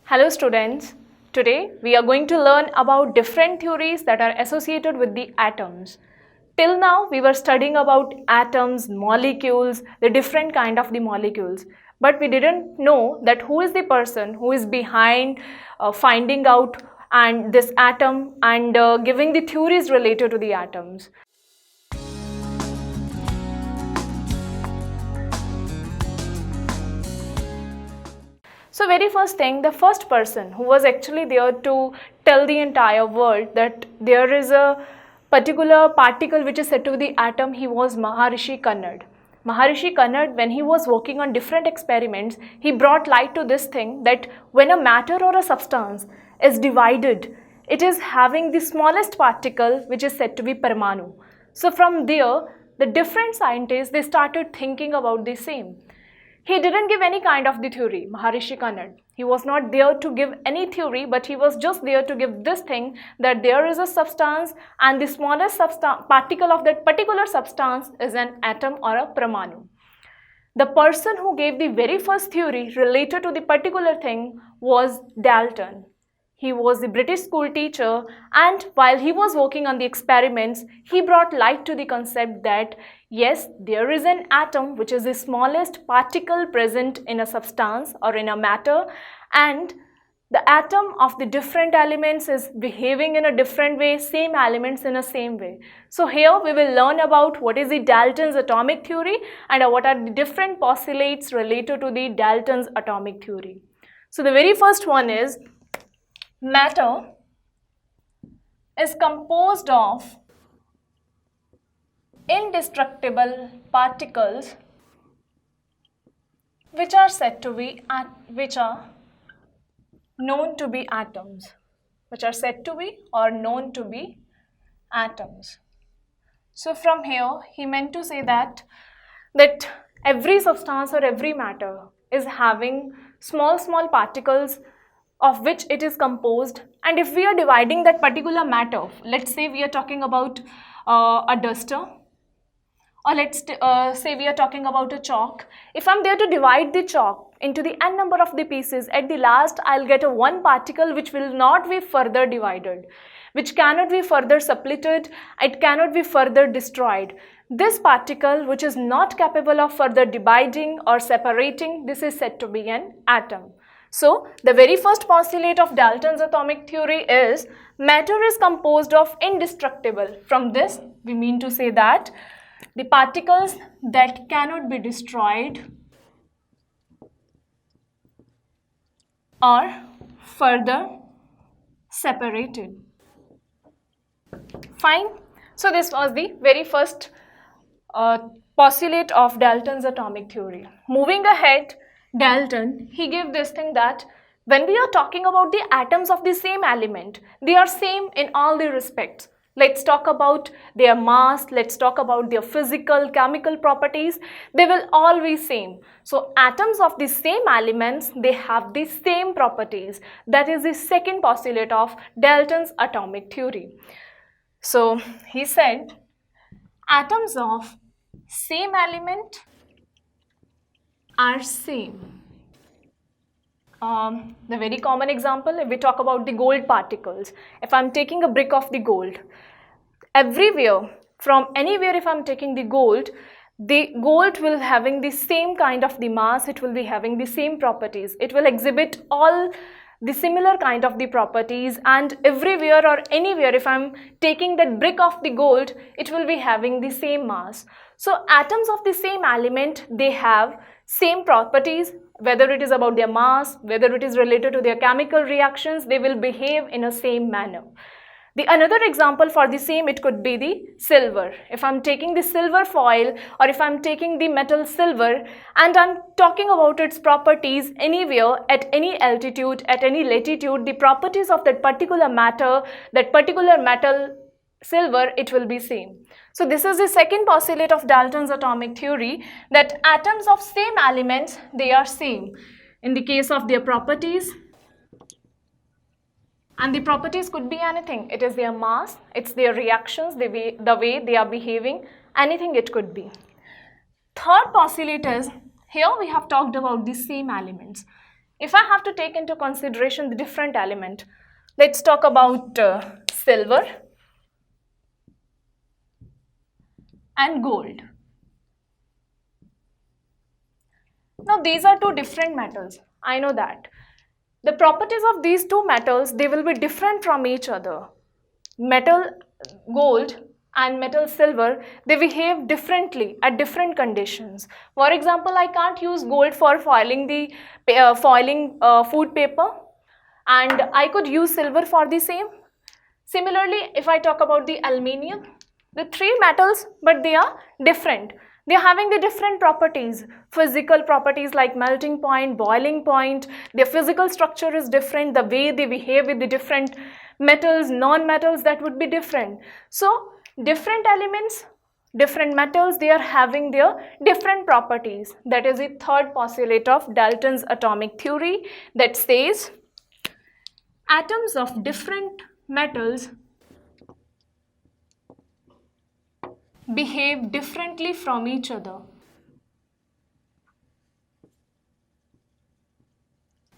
Hello students, today we are going to learn about different theories that are associated with the atoms. Till now we were studying about atoms, molecules, the different kind of the molecules. But we didn't know that who is the person who is behind finding out and this atom and giving the theories related to the atoms. So very first thing, the first person who was actually there to tell the entire world that there is a particular particle which is said to be the atom, he was Maharishi Kannad. Maharishi Kannad, when he was working on different experiments, he brought light to this thing that when a matter or a substance is divided, it is having the smallest particle which is said to be Parmanu. So from there, the different scientists, they started thinking about the same. He didn't give any kind of the theory, Maharishi Kannad. He was not there to give any theory, but he was just there to give this thing that there is a substance and the smallest particle of that particular substance is an atom or a Parmanu. The person who gave the very first theory related to the particular thing was Dalton. He was the British school teacher, and while he was working on the experiments, he brought light to the concept that yes, there is an atom which is the smallest particle present in a substance or in a matter, and the atom of the different elements is behaving in a different way, same elements in a same way. So here we will learn about what is the Dalton's atomic theory and what are the different postulates related to the Dalton's atomic theory. So the very first one is matter is composed of indestructible particles which are known to be atoms, So from here he meant to say that every substance or every matter is having small particles of which it is composed, and if we are dividing that particular matter, let's say we are talking about a duster, or let's say we are talking about a chalk. If I'm there to divide the chalk into the n number of the pieces, at the last I'll get a one particle which will not be further divided, which cannot be further splitted, it cannot be further destroyed. This particle which is not capable of further dividing or separating, this is said to be an atom. So the very first postulate of Dalton's atomic theory is matter is composed of indestructible. From this we mean to say that the particles that cannot be destroyed or further separated. Fine. So this was the very first postulate of Dalton's atomic theory. Moving ahead, Dalton, he gave this thing that when we are talking about the atoms of the same element, they are same in all the respects. Let's talk about their mass, let's talk about their physical, chemical properties, they will all be same. So atoms of the same elements, they have the same properties. That is the second postulate of Dalton's atomic theory. So he said atoms of same element are same. The very common example, if we talk about the gold particles, if I'm taking a brick of the gold, everywhere, from anywhere if I'm taking the gold will having the same kind of the mass, it will be having the same properties, it will exhibit all the similar kind of the properties, and everywhere or anywhere if I'm taking that brick of the gold, it will be having the same mass. So atoms of the same element, they have same properties, whether it is about their mass, whether it is related to their chemical reactions, they will behave in a same manner. The another example for the same, it could be the silver. If I'm taking the silver foil or if I'm taking the metal silver and I'm talking about its properties anywhere, at any altitude, at any latitude, the properties of that particular matter, that particular metal silver, it will be same. So this is the second postulate of Dalton's atomic theory, that atoms of same elements, they are same in the case of their properties, and the properties could be anything. It is their mass, it's their reactions, the way they are behaving, anything it could be. Third postulate is, here we have talked about the same elements. If I have to take into consideration the different element, let's talk about silver and gold. Now these are two different metals, I know that. The properties of these two metals, they will be different from each other. Metal gold and metal silver, they behave differently at different conditions. For example, I can't use gold for foiling the food paper, and I could use silver for the same. Similarly, if I talk about the aluminium, the three metals, but they are different. They are having the different properties, physical properties like melting point, boiling point. Their physical structure is different. The way they behave with the different metals, non-metals, that would be different. So different elements, different metals, they are having their different properties. That is the third postulate of Dalton's atomic theory, that says atoms of different metals behave differently from each other.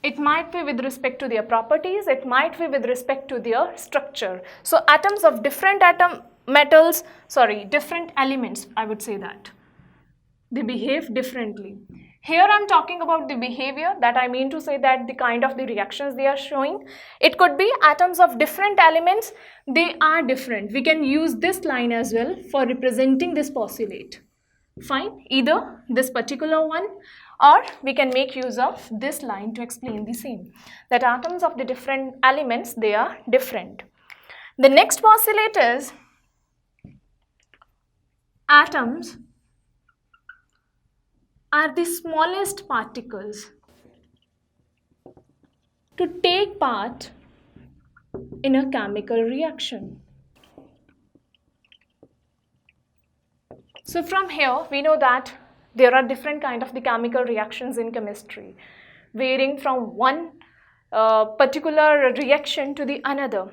It might be with respect to their properties, it might be with respect to their structure. So atoms of different different elements, I would say that. They behave differently. Here I am talking about the behavior, that I mean to say that the kind of the reactions they are showing. It could be atoms of different elements, they are different. We can use this line as well for representing this postulate. Fine, either this particular one, or we can make use of this line to explain the same, that atoms of the different elements, they are different. The next postulate is atoms are the smallest particles to take part in a chemical reaction. So from here, we know that there are different kind of the chemical reactions in chemistry, varying from one particular reaction to the another.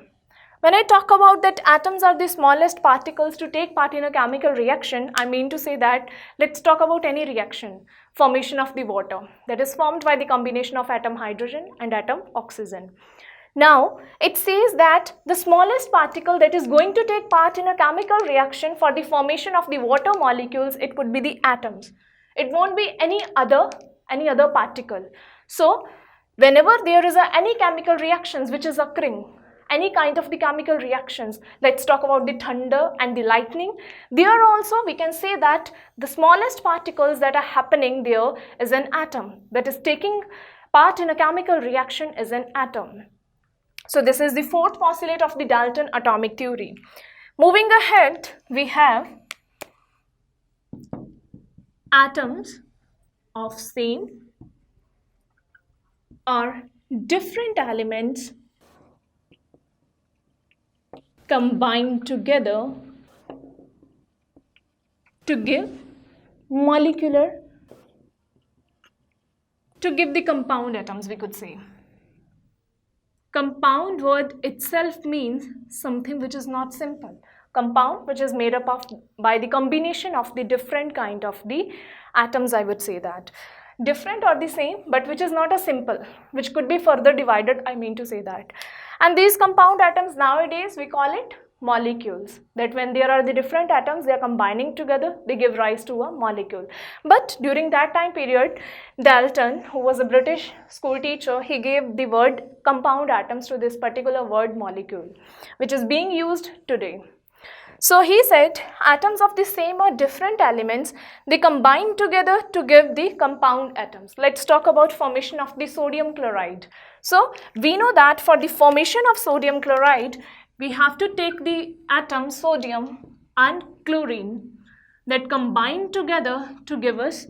When I talk about that atoms are the smallest particles to take part in a chemical reaction, I mean to say that, let's talk about any reaction, formation of the water, that is formed by the combination of atom hydrogen and atom oxygen. Now, it says that the smallest particle that is going to take part in a chemical reaction for the formation of the water molecules, it would be the atoms. It won't be any other particle. So, whenever there is any chemical reactions which is occurring, any kind of the chemical reactions, let's talk about the thunder and the lightning, there also we can say that the smallest particles that are happening there is an atom, that is taking part in a chemical reaction is an atom. So this is the fourth postulate of the Dalton atomic theory. Moving ahead, we have atoms of same or different elements combined together to give the compound atoms, we could say. Compound word itself means something which is not simple. Compound which is made up of by the combination of the different kind of the atoms, I would say that. Different or the same, but which is not a simple, which could be further divided, I mean to say that. And these compound atoms nowadays we call it molecules, that when there are the different atoms, they are combining together, they give rise to a molecule. But during that time period, Dalton, who was a British school teacher, he gave the word compound atoms to this particular word molecule, which is being used today. So he said atoms of the same or different elements, they combine together to give the compound atoms. Let's talk about formation of the sodium chloride. So we know that for the formation of sodium chloride, we have to take the atom sodium and chlorine that combine together to give us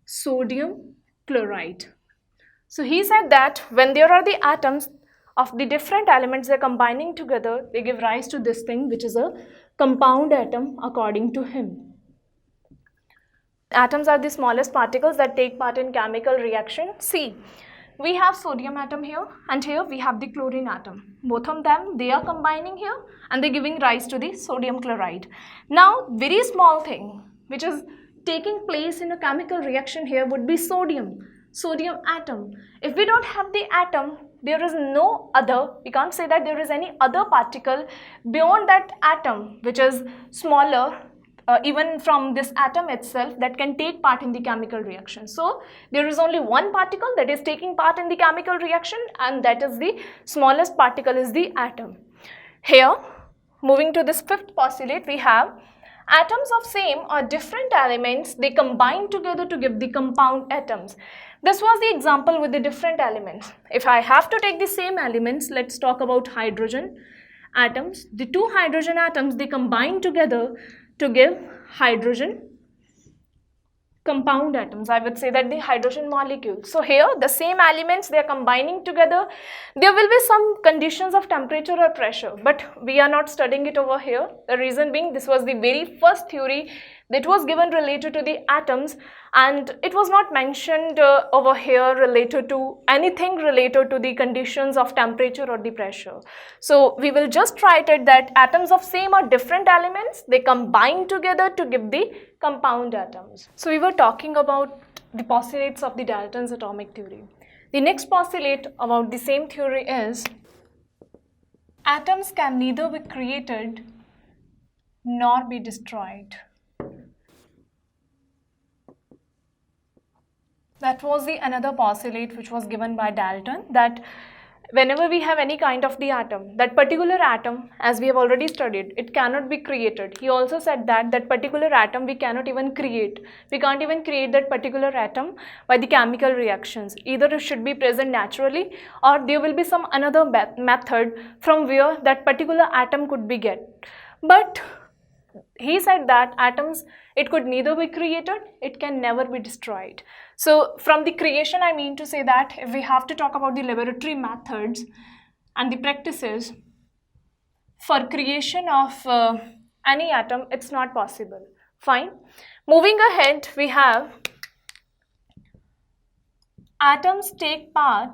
sodium chloride. So he said that when there are the atoms of the different elements, they're combining together, they give rise to this thing which is a compound atom according to him. Atoms are the smallest particles that take part in chemical reaction. See, we have sodium atom here and here we have the chlorine atom. Both of them, they are combining here and they're giving rise to the sodium chloride. Now, very small thing which is taking place in a chemical reaction here would be sodium. sodium atom. If we don't have the atom, there is no other, we can't say that there is any other particle beyond that atom which is smaller even from this atom itself that can take part in the chemical reaction. So there is only one particle that is taking part in the chemical reaction, and that is the smallest particle is the atom. Here, moving to this fifth postulate, we have atoms of same or different elements, they combine together to give the compound atoms. This was the example with the different elements. If I have to take the same elements, let's talk about hydrogen atoms. The two hydrogen atoms, they combine together to give hydrogen compound atoms. I would say that the hydrogen molecule. So here the same elements, they are combining together. There will be some conditions of temperature or pressure, but we are not studying it over here. The reason being, this was the very first theory that was given related to the atoms, and it was not mentioned over here related to anything related to the conditions of temperature or the pressure. So we will just write it that atoms of same or different elements, they combine together to give the compound atoms. So we were talking about the postulates of the Dalton's atomic theory. The next postulate about the same theory is atoms can neither be created nor be destroyed. That was the another postulate which was given by Dalton, that whenever we have any kind of the atom, that particular atom, as we have already studied, it cannot be created. He also said that that particular atom we cannot even create. We can't even create that particular atom by the chemical reactions. Either it should be present naturally, or there will be some another method from where that particular atom could be get. But he said that atoms, it could neither be created, it can never be destroyed. So from the creation, I mean to say that if we have to talk about the laboratory methods and the practices for creation of any atom, it's not possible. Fine. Moving ahead, we have atoms take part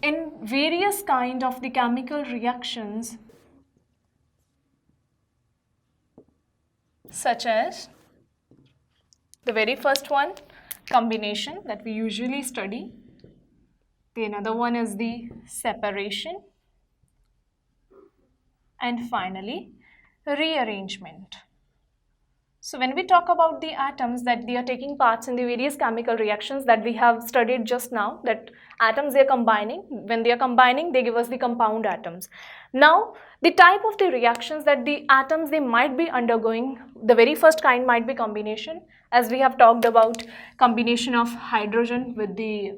in various kind of the chemical reactions, such as the very first one, combination, that we usually study. The another one is the separation, and finally rearrangement. So when we talk about the atoms, that they are taking parts in the various chemical reactions that we have studied just now, that atoms, they are combining. When they are combining, they give us the compound atoms. Now the type of the reactions that the atoms, they might be undergoing, the very first kind might be combination, as we have talked about combination of hydrogen with the,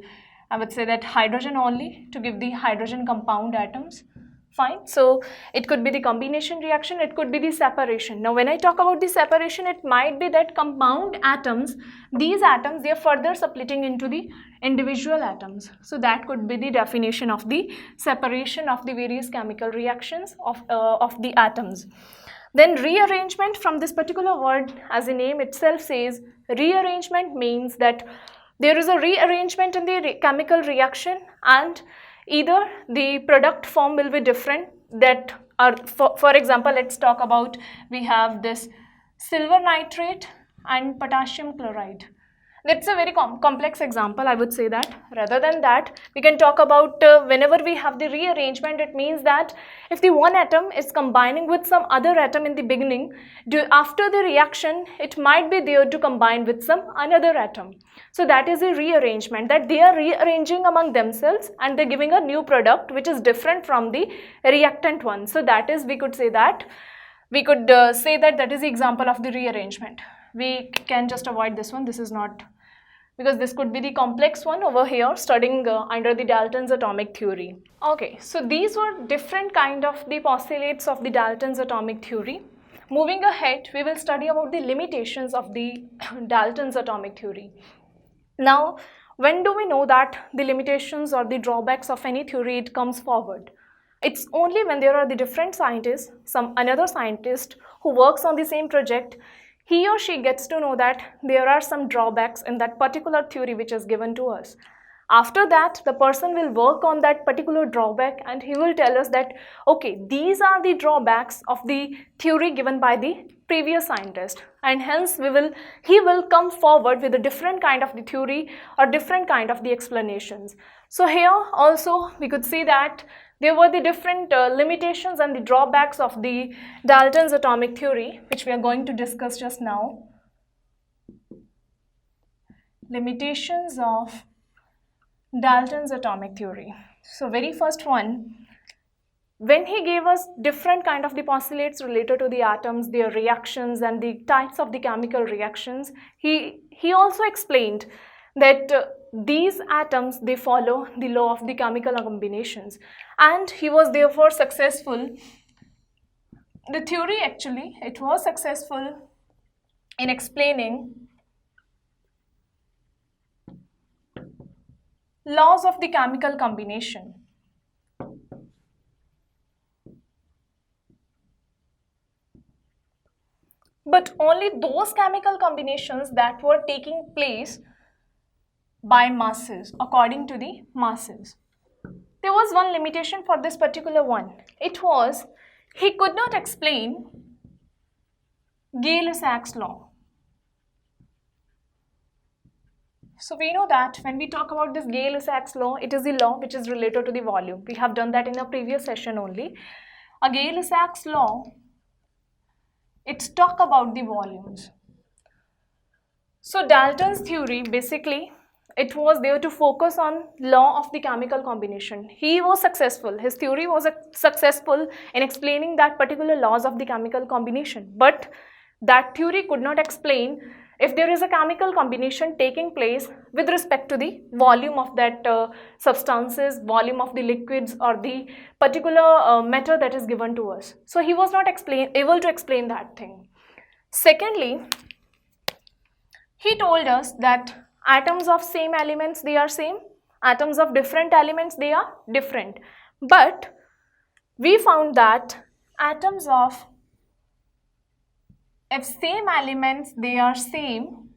I would say that hydrogen only to give the hydrogen compound atoms. Fine. So it could be the combination reaction, it could be the separation. Now when I talk about the separation, it might be that compound atoms, these atoms, they are further splitting into the individual atoms. So that could be the definition of the separation of the various chemical reactions of the atoms. Then rearrangement, from this particular word, as the name itself says, rearrangement means that there is a rearrangement in the chemical reaction, and either the product form will be different. That are, for example, let's talk about, we have this silver nitrate and potassium chloride. That's a very complex example, I would say that. Rather than that, we can talk about whenever we have the rearrangement, it means that if the one atom is combining with some other atom in the beginning, after the reaction, it might be there to combine with some another atom. So that is a rearrangement, that they are rearranging among themselves and they're giving a new product which is different from the reactant one. So that is, we could say that, that is the example of the rearrangement. We can just avoid this one. This is not, because this could be the complex one over here, studying under the Dalton's atomic theory. Okay, so these were different kind of the postulates of the Dalton's atomic theory. Moving ahead, we will study about the limitations of the Dalton's atomic theory. Now, when do we know that the limitations or the drawbacks of any theory, it comes forward? It's only when there are the different scientists, another scientist who works on the same project, he or she gets to know that there are some drawbacks in that particular theory which is given to us. After that, the person will work on that particular drawback and he will tell us that, okay, these are the drawbacks of the theory given by the previous scientist, and hence he will come forward with a different kind of the theory or different kind of the explanations. So here also we could see that there were the different limitations and the drawbacks of the Dalton's atomic theory, which we are going to discuss just now. Limitations of Dalton's atomic theory. So very first one, when he gave us different kind of the postulates related to the atoms, their reactions and the types of the chemical reactions, he also explained that these atoms, they follow the law of the chemical combinations, and he was therefore successful. The theory actually, it was successful in explaining laws of the chemical combination. But only those chemical combinations that were taking place by masses, according to the masses. There was one limitation for this particular one. It was, he could not explain Gay-Lussac's law. So we know that when we talk about this Gay-Lussac's law, it is the law which is related to the volume. We have done that in a previous session only. A Gay-Lussac's law, it's talk about the volumes. So Dalton's theory, basically, it was there to focus on law of the chemical combination. He was successful. His theory was successful in explaining that particular laws of the chemical combination. But that theory could not explain if there is a chemical combination taking place with respect to the volume of that substances, volume of the liquids, or the particular matter that is given to us. So he was not able to explain that thing. Secondly, he told us that atoms of same elements, they are same. Atoms of different elements, they are different. But we found that atoms of if same elements, they are same,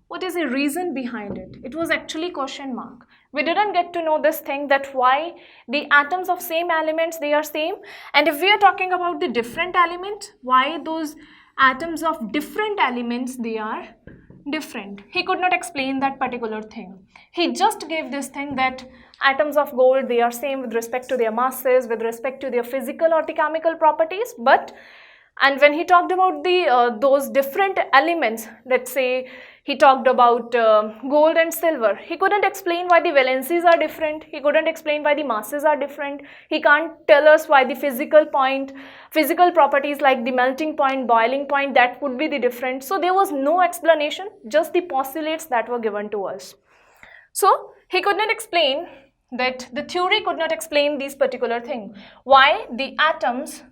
what is the reason behind it? It was actually question mark. We didn't get to know this thing, that why the atoms of same elements, they are same. And if we are talking about the different elements, why those atoms of different elements, they are different. He could not explain that particular thing. He just gave this thing that atoms of gold, they are same with respect to their masses, with respect to their physical or the chemical properties. And when he talked about the those different elements, let's say he talked about gold and silver, he couldn't explain why the valencies are different. He couldn't explain why the masses are different. He can't tell us why the physical properties like the melting point, boiling point, that would be the different. So there was no explanation, just the postulates that were given to us. So he could not explain that, the theory could not explain these particular thing, why the atoms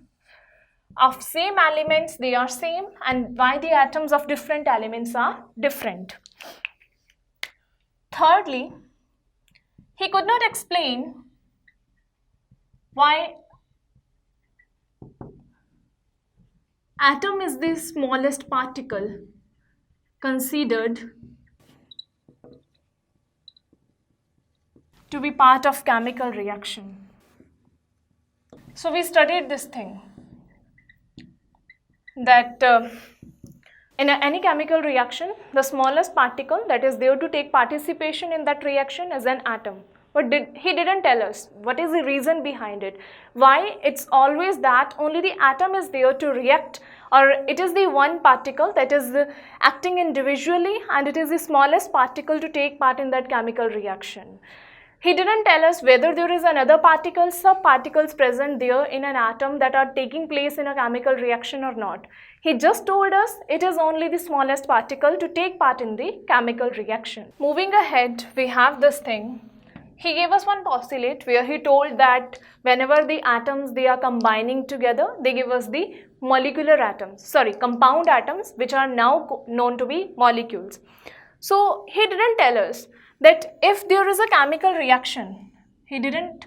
of same elements, they are same, and why the atoms of different elements are different. Thirdly, he could not explain why atom is the smallest particle considered to be part of chemical reaction. So we studied this thing, that in any chemical reaction, the smallest particle that is there to take participation in that reaction is an atom. But he didn't tell us what is the reason behind it. Why it's always that only the atom is there to react, or it is the one particle that is acting individually, and it is the smallest particle to take part in that chemical reaction. He didn't tell us whether there is another particle, subparticles present there in an atom that are taking place in a chemical reaction or not. He just told us it is only the smallest particle to take part in the chemical reaction. Moving ahead, we have this thing. He gave us one postulate where he told that whenever the atoms, they are combining together, they give us the compound atoms, which are now known to be molecules. So he didn't tell us that if there is a chemical reaction, he didn't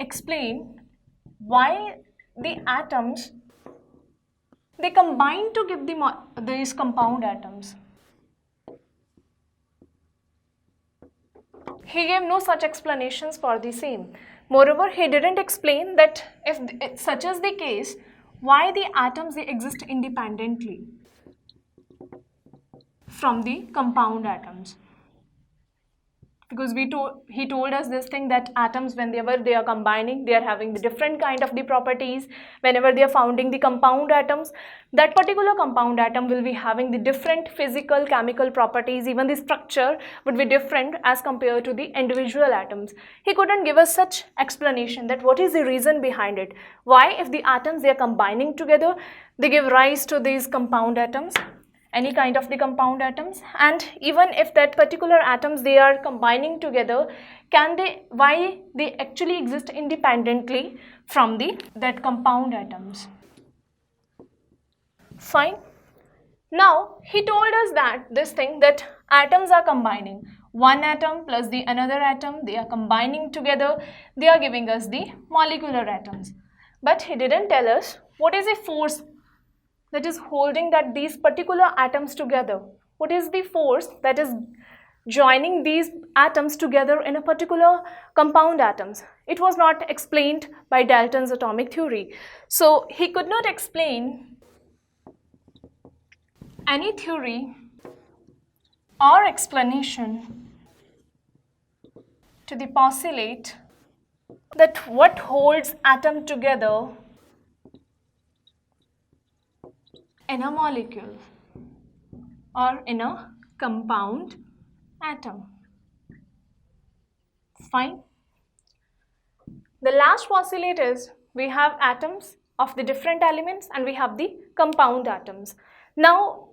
explain why the atoms, they combine to give these compound atoms. he gave no such explanations for the same. Moreover, he didn't explain that if such is the case, why the atoms they exist independently from the compound atoms. Because he told us this thing that atoms, whenever they are combining, they are having the different kind of the properties. Whenever they are founding the compound atoms, that particular compound atom will be having the different physical, chemical properties. Even the structure would be different as compared to the individual atoms. He couldn't give us such explanation that what is the reason behind it. Why, if the atoms they are combining together, they give rise to these compound atoms, any kind of the compound atoms, and even if that particular atoms they are combining together, why they actually exist independently from that compound atoms. Fine. Now he told us that this thing that atoms are combining, one atom plus the another atom, they are combining together, they are giving us the molecular atoms. But he didn't tell us what is the force that is holding that these particular atoms together. What is the force that is joining these atoms together in a particular compound atoms? It was not explained by Dalton's atomic theory. So he could not explain any theory or explanation to the postulate that what holds atom together in a molecule or in a compound atom. Fine. The last postulate is we have atoms of the different elements and we have the compound atoms. Now,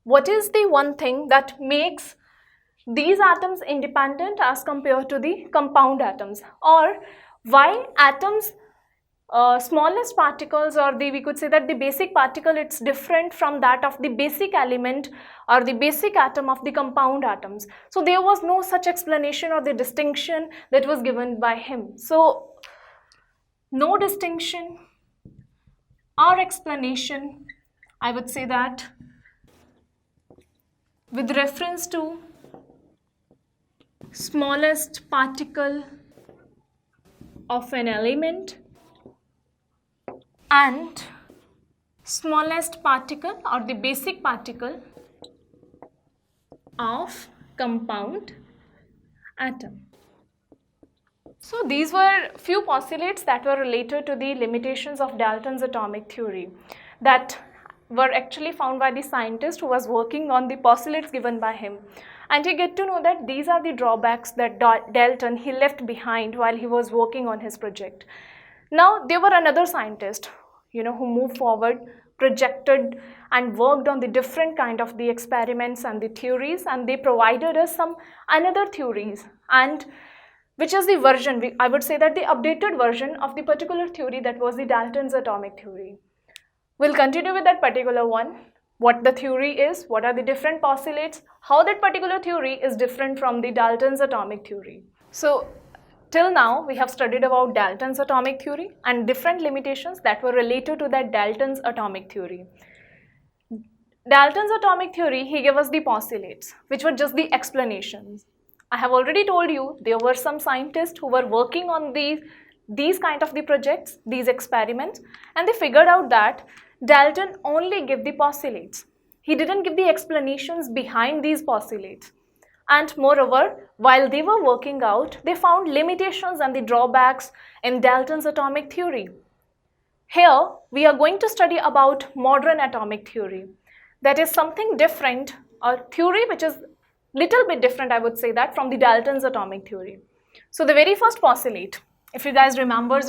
what is the one thing that makes these atoms independent as compared to the compound atoms, or why atoms smallest particles, or we could say that the basic particle, it's different from that of the basic element or the basic atom of the compound atoms? So there was no such explanation or the distinction that was given by him. So no distinction or explanation, I would say that, with reference to smallest particle of an element and smallest particle or the basic particle of compound atom. So these were few postulates that were related to the limitations of Dalton's atomic theory that were actually found by the scientist who was working on the postulates given by him. And you get to know that these are the drawbacks that Dalton he left behind while he was working on his project. Now there were another scientist, who moved forward, projected and worked on the different kind of the experiments and the theories, and they provided us some another theories, and which is the version, I would say that the updated version of the particular theory that was the Dalton's atomic theory. We'll continue with that particular one, what the theory is, what are the different postulates, how that particular theory is different from the Dalton's atomic theory. So till now, we have studied about Dalton's atomic theory and different limitations that were related to that Dalton's atomic theory. Dalton's atomic theory, he gave us the postulates, which were just the explanations. I have already told you there were some scientists who were working on these kind of the projects, these experiments, and they figured out that Dalton only gave the postulates. He didn't give the explanations behind these postulates. And moreover, while they were working out, they found limitations and the drawbacks in Dalton's atomic theory. Here, we are going to study about modern atomic theory. That is something different, a theory which is little bit different, I would say that, from the Dalton's atomic theory. So the very first postulate, if you guys remember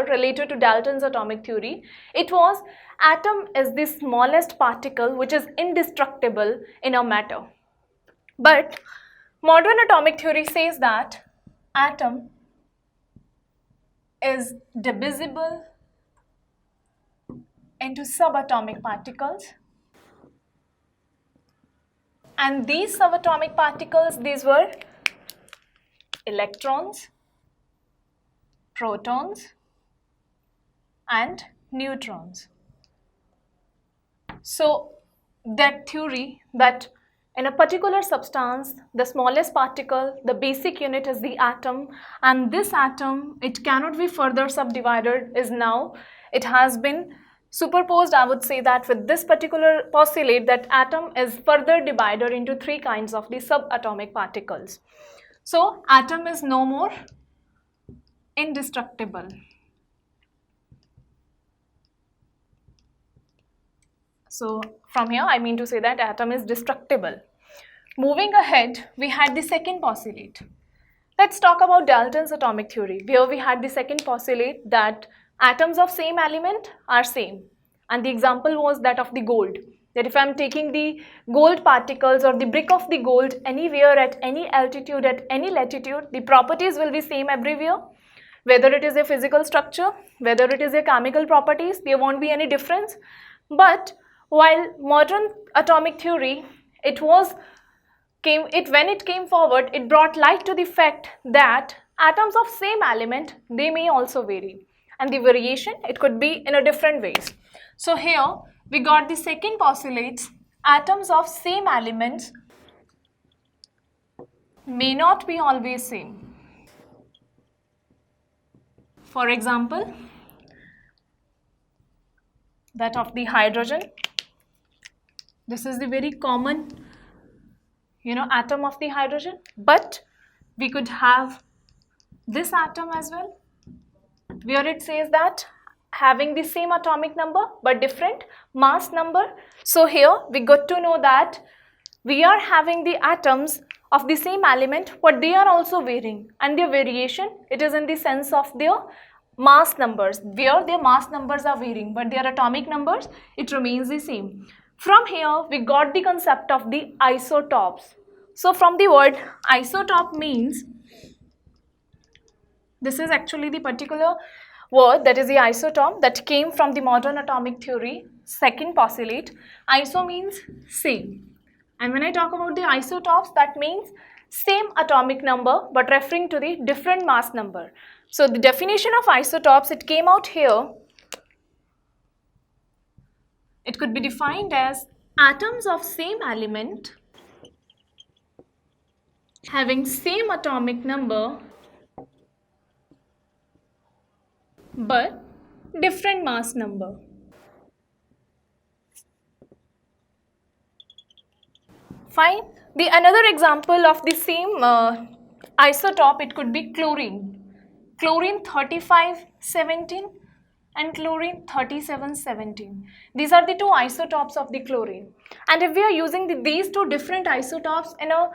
related to Dalton's atomic theory, it was atom is the smallest particle which is indestructible in a matter. But modern atomic theory says that atom is divisible into subatomic particles, and these subatomic particles, these were electrons, protons and neutrons. So that theory, that In a particular substance, the smallest particle, the basic unit is the atom, and this atom, it cannot be further subdivided, it has been superposed, I would say that with this particular postulate, that atom is further divided into three kinds of the subatomic particles. So, atom is no more indestructible. So, from here I mean to say that atom is destructible. Moving ahead, we had the second postulate. Let's talk about Dalton's atomic theory, where we had the second postulate that atoms of same element are same. And the example was that of the gold. That if I am taking the gold particles or the brick of the gold anywhere at any altitude, at any latitude, the properties will be same everywhere. Whether it is a physical structure, whether it is a chemical properties, there won't be any difference. But while modern atomic theory, when it came forward, it brought light to the fact that atoms of same element, they may also vary. And the variation, it could be in a different ways. So here, we got the second postulate, atoms of same elements may not be always same. For example, that of the hydrogen. This is the very common, atom of the hydrogen. But we could have this atom as well, where it says that having the same atomic number but different mass number. So here we got to know that we are having the atoms of the same element, but they are also varying, and their variation, it is in the sense of their mass numbers, where their mass numbers are varying, but their atomic numbers, it remains the same. From here, we got the concept of the isotopes. So from the word isotope means, this is actually the particular word, that is the isotope, that came from the modern atomic theory, second postulate. Iso means same. And when I talk about the isotopes, that means same atomic number but referring to the different mass number. So the definition of isotopes, it came out here. It could be defined as atoms of same element having same atomic number but different mass number. Fine. The another example of the same isotope, it could be chlorine. Chlorine 3517 and chlorine 3717. These are the two isotopes of the chlorine. And if we are using these two different isotopes in a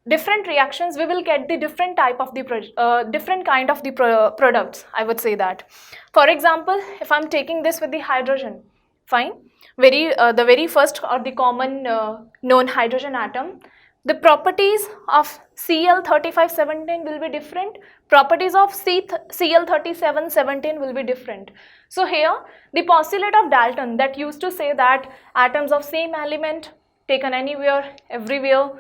different reactions, we will get the different type of the different kind of the products, I would say that. For example, if I'm taking this with the hydrogen, fine, the very first or the common known hydrogen atom, the properties of Cl3517 will be different, properties of Cl3717 will be different. So here, the postulate of Dalton that used to say that atoms of same element taken anywhere, everywhere,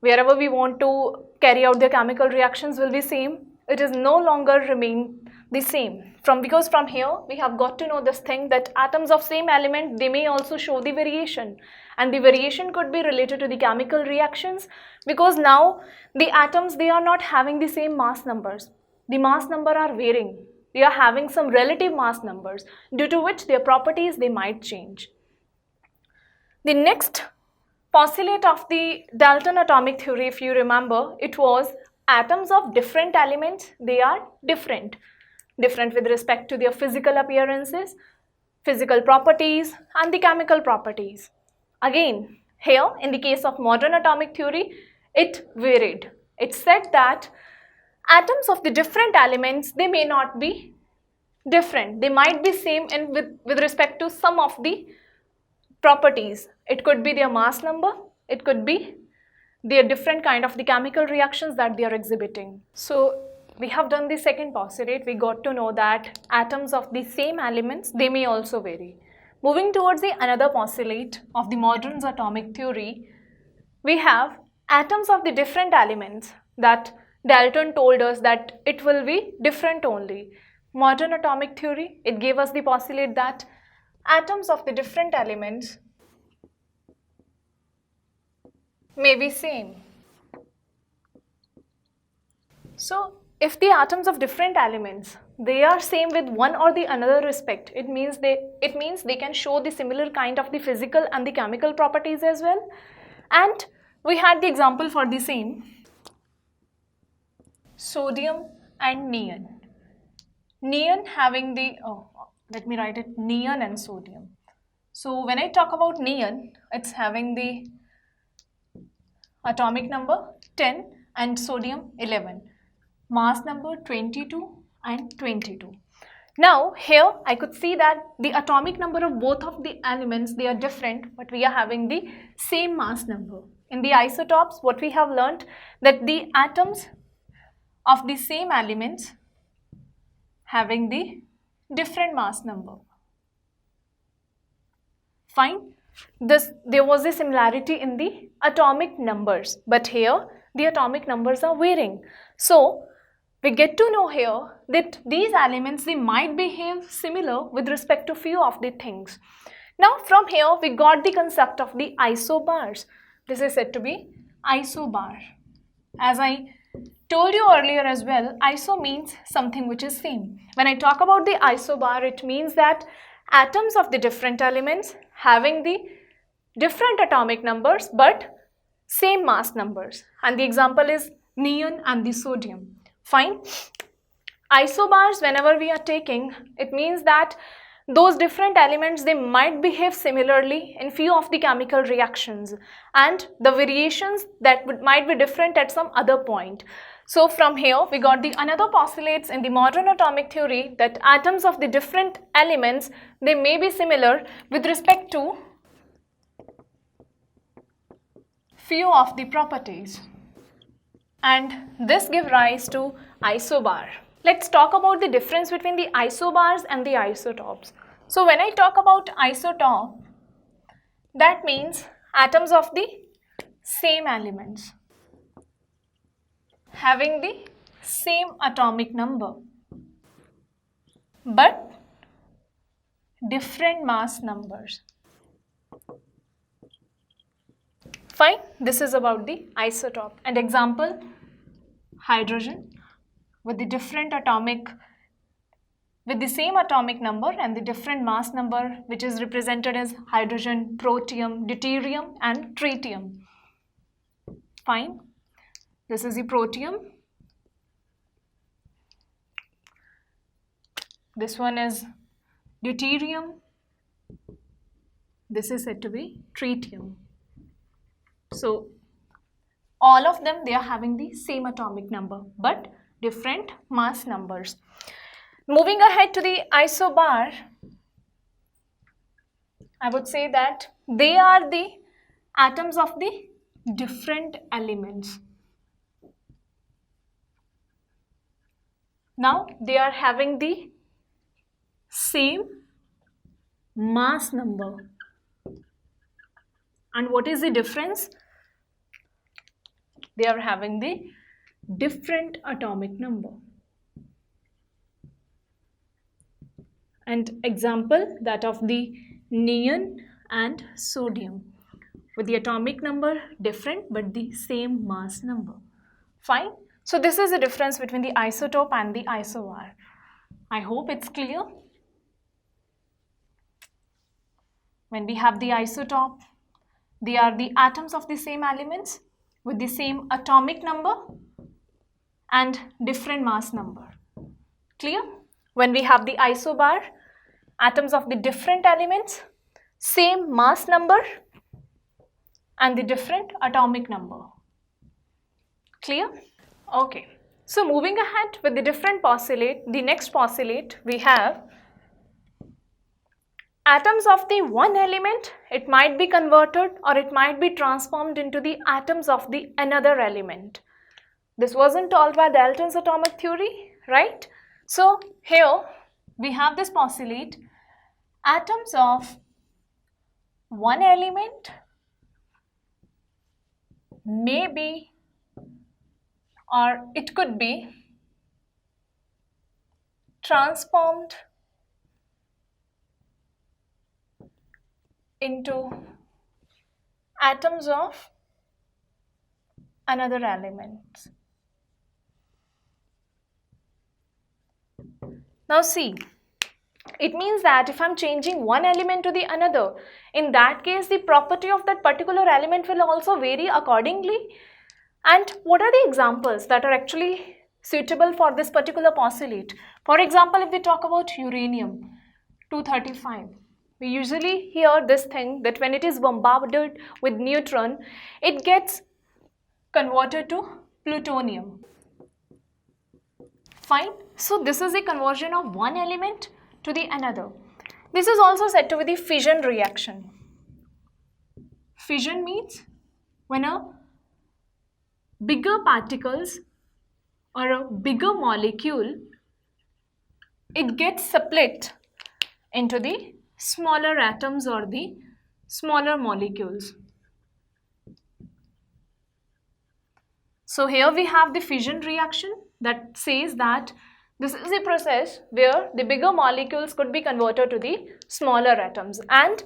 wherever we want to carry out the chemical reactions will be same, it is no longer remain the same. Because from here we have got to know this thing that atoms of same element, they may also show the variation, and the variation could be related to the chemical reactions, because now the atoms, they are not having the same mass numbers. The mass number are varying. They are having some relative mass numbers, due to which their properties, they might change. The next postulate of the Dalton atomic theory, if you remember, it was atoms of different elements, they are different with respect to their physical appearances, physical properties and the chemical properties. Again, here in the case of modern atomic theory, it varied. It said that atoms of the different elements, they may not be different. They might be same with respect to some of the properties. It could be their mass number, it could be their different kind of the chemical reactions that they are exhibiting. So we have done the second postulate. We got to know that atoms of the same elements, they may also vary. Moving towards the another postulate of the modern atomic theory, we have atoms of the different elements that Dalton told us that it will be different only. Modern atomic theory, it gave us the postulate that atoms of the different elements may be same. So if the atoms of different elements, they are same with one or the another respect, it means they can show the similar kind of the physical and the chemical properties as well. And we had the example for the same, sodium and neon. Neon having the, let me write it, neon and sodium. So when I talk about neon, it's having the atomic number 10 and sodium 11, mass number 22 and 22. Now here I could see that the atomic number of both of the elements, they are different, but we are having the same mass number. In the isotopes, what we have learnt, that the atoms of the same elements having the different mass number. Fine. There was a similarity in the atomic numbers, but here the atomic numbers are varying. So we get to know here that these elements, they might behave similar with respect to few of the things. Now from here we got the concept of the isobars. This is said to be isobar. As I told you earlier as well, iso means something which is same. When I talk about the isobar, it means that atoms of the different elements having the different atomic numbers but same mass numbers. And the example is neon and the sodium. Fine. Isobars, whenever we are taking, it means that those different elements, they might behave similarly in few of the chemical reactions, and the variations that might be different at some other point. So from here we got the another postulates in the modern atomic theory, that atoms of the different elements, they may be similar with respect to few of the properties, and this gives rise to isobar. Let's talk about the difference between the isobars and the isotopes. So when I talk about isotope, that means atoms of the same elements having the same atomic number but different mass numbers. Fine, this is about the isotope. And example, hydrogen with the same atomic number and the different mass number, which is represented as hydrogen, protium, deuterium and tritium. Fine, this is the protium, this one is deuterium, this is said to be tritium. So all of them, they are having the same atomic number but different mass numbers. Moving ahead to the isobar, I would say that they are the atoms of the different elements. Now they are having the same mass number. And what is the difference? They are having the different atomic number. And example, that of the neon and sodium, with the atomic number different but the same mass number. Fine. So this is the difference between the isotope and the isobar. I hope it's clear. When we have the isotope, they are the atoms of the same elements with the same atomic number and different mass number. Clear? When we have the isobar, atoms of the different elements, same mass number and the different atomic number. Clear? Okay. So moving ahead with the different postulate, the next postulate we have atoms of the one element, it might be converted or it might be transformed into the atoms of the another element. This wasn't told by Dalton's atomic theory, right? So here we have this postulate, atoms of one element may be, or it could be, transformed into atoms of another element. Now see, it means that if I'm changing one element to the another, in that case the property of that particular element will also vary accordingly. And what are the examples that are actually suitable for this particular postulate? For example, if we talk about uranium 235, we usually hear this thing that when it is bombarded with neutron, it gets converted to plutonium. Fine. So this is a conversion of one element to the another. This is also said to be the fission reaction. Fission means when a bigger particles or a bigger molecule, it gets split into the smaller atoms or the smaller molecules. So here we have the fission reaction that says that this is a process where the bigger molecules could be converted to the smaller atoms, and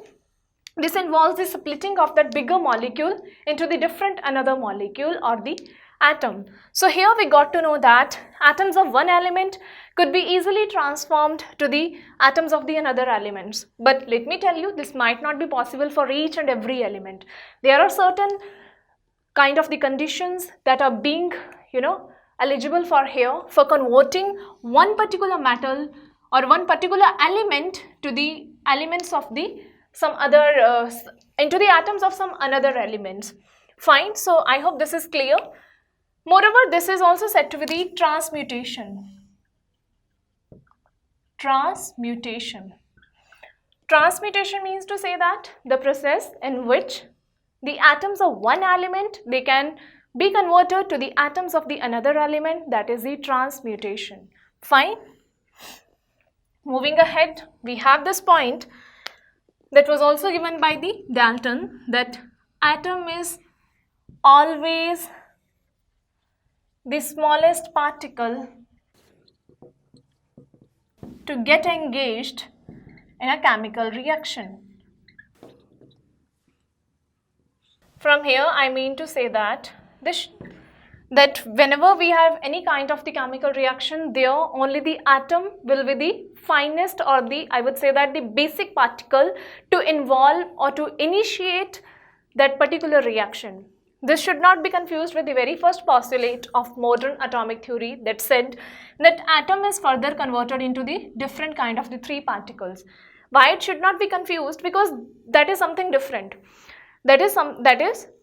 this involves the splitting of that bigger molecule into the different another molecule or the atom. So here we got to know that atoms of one element could be easily transformed to the atoms of the another elements. But let me tell you, this might not be possible for each and every element. There are certain kind of the conditions that are being, eligible for here for converting one particular metal or one particular element to the elements of the some other into the atoms of some another elements. Fine. So I hope this is clear. Moreover, this is also said to be the transmutation. Transmutation means to say that the process in which the atoms of one element, they can be converted to the atoms of the another element, that is the transmutation. Fine. Moving ahead, we have this point that was also given by the Dalton, that atom is always the smallest particle to get engaged in a chemical reaction. From here, I mean to say that that whenever we have any kind of the chemical reaction, there only the atom will be the finest, or the, I would say that the basic particle to involve or to initiate that particular reaction. This should not be confused with the very first postulate of modern atomic theory that said that atom is further converted into the different kind of the three particles. Why it should not be confused? Because that is something different. That is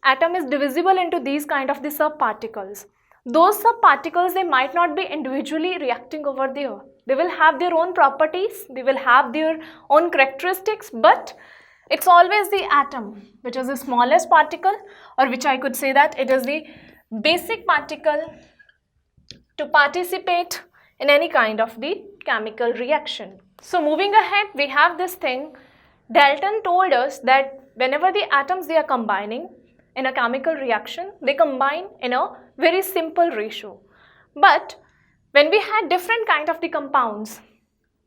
atom is divisible into these kind of the subparticles. Those subparticles, they might not be individually reacting over there. They will have their own properties, they will have their own characteristics, but it's always the atom which is the smallest particle, or which I could say that it is the basic particle to participate in any kind of the chemical reaction. So moving ahead, we have this thing. Dalton told us that whenever the atoms, they are combining in a chemical reaction, they combine in a very simple ratio. But when we had different kind of the compounds,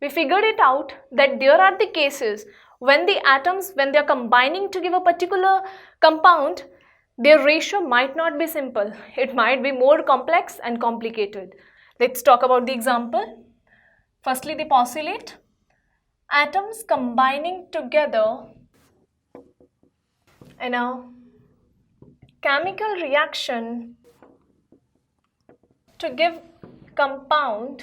we figured it out that there are the cases when the atoms, when they are combining to give a particular compound, their ratio might not be simple. It might be more complex and complicated. Let's talk about the example. Firstly, the postulate. Atoms combining together in a chemical reaction to give compound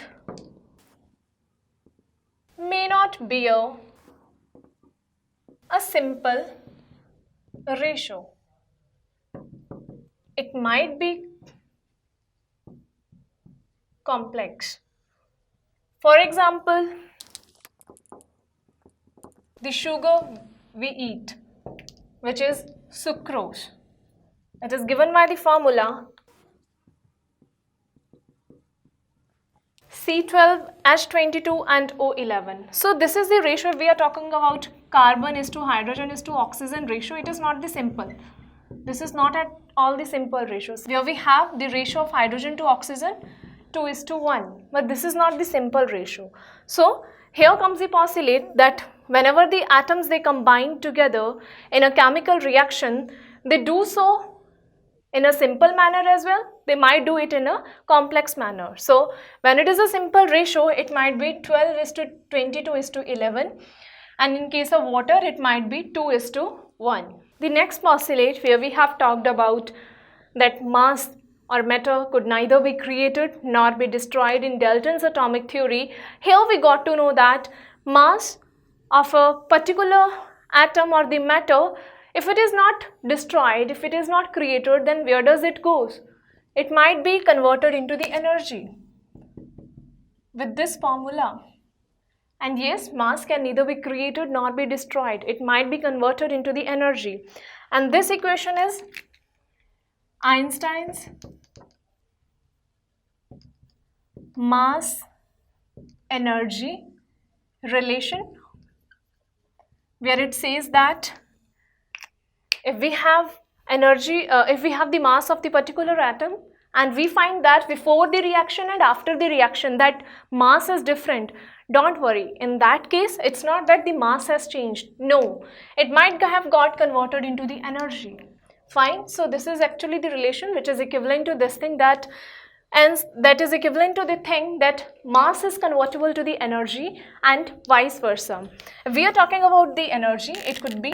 may not bear a simple ratio. It might be complex. For example, the sugar we eat, which is sucrose, it is given by the formula C12H22 and O11. So this is the ratio we are talking about. Carbon is to hydrogen is to oxygen ratio. It is not the simple. This is not at all the simple ratios. Here we have the ratio of hydrogen to oxygen 2:1, but this is not the simple ratio. So here comes the postulate that whenever the atoms, they combine together in a chemical reaction, they do so in a simple manner as well. They might do it in a complex manner. So when it is a simple ratio, it might be 12:22:11, and in case of water, it might be 2:1. The next postulate where we have talked about that mass or matter could neither be created nor be destroyed in Dalton's atomic theory. Here we got to know that mass of a particular atom or the matter, if it is not destroyed, if it is not created, then where does it go? It might be converted into the energy with this formula. And yes, mass can neither be created nor be destroyed. It might be converted into the energy. And this equation is Einstein's mass energy relation, where it says that if we have energy, if we have the mass of the particular atom and we find that before the reaction and after the reaction that mass is different, don't worry. In that case, it's not that the mass has changed. No, it might have got converted into the energy. Fine. So this is actually the relation which is equivalent to this thing, that, and that is equivalent to the thing that mass is convertible to the energy and vice versa. If we are talking about the energy, it could be,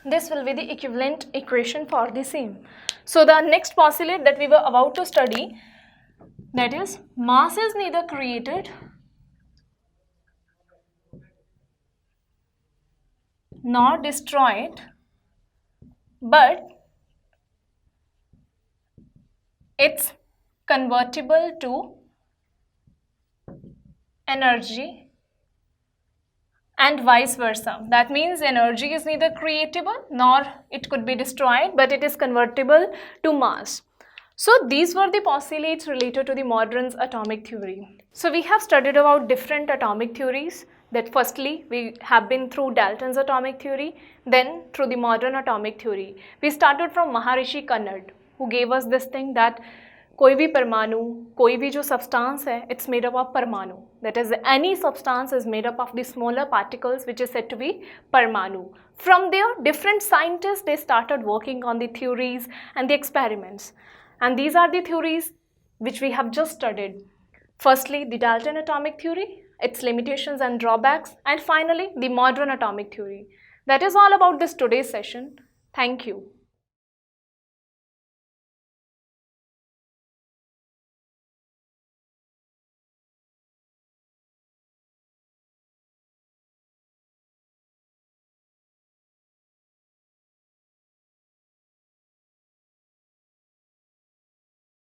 this will be the equivalent equation for the same. So the next postulate that we were about to study, that is, mass is neither created nor destroyed, but it's convertible to energy and vice versa. That means energy is neither creatable nor it could be destroyed, but it is convertible to mass. So these were the postulates related to the modern atomic theory. So we have studied about different atomic theories. That firstly, we have been through Dalton's atomic theory, then through the modern atomic theory. We started from Maharishi Kannad, who gave us this thing that कोई भी परमाणु, कोई भी जो substance है, it's made up of परमाणु. That is, any substance is made up of the smaller particles, which is said to be परमाणु. From there, different scientists, they started working on the theories and the experiments. And these are the theories which we have just studied. Firstly, the Dalton atomic theory, its limitations and drawbacks, and finally, the modern atomic theory. That is all about this today's session. Thank you.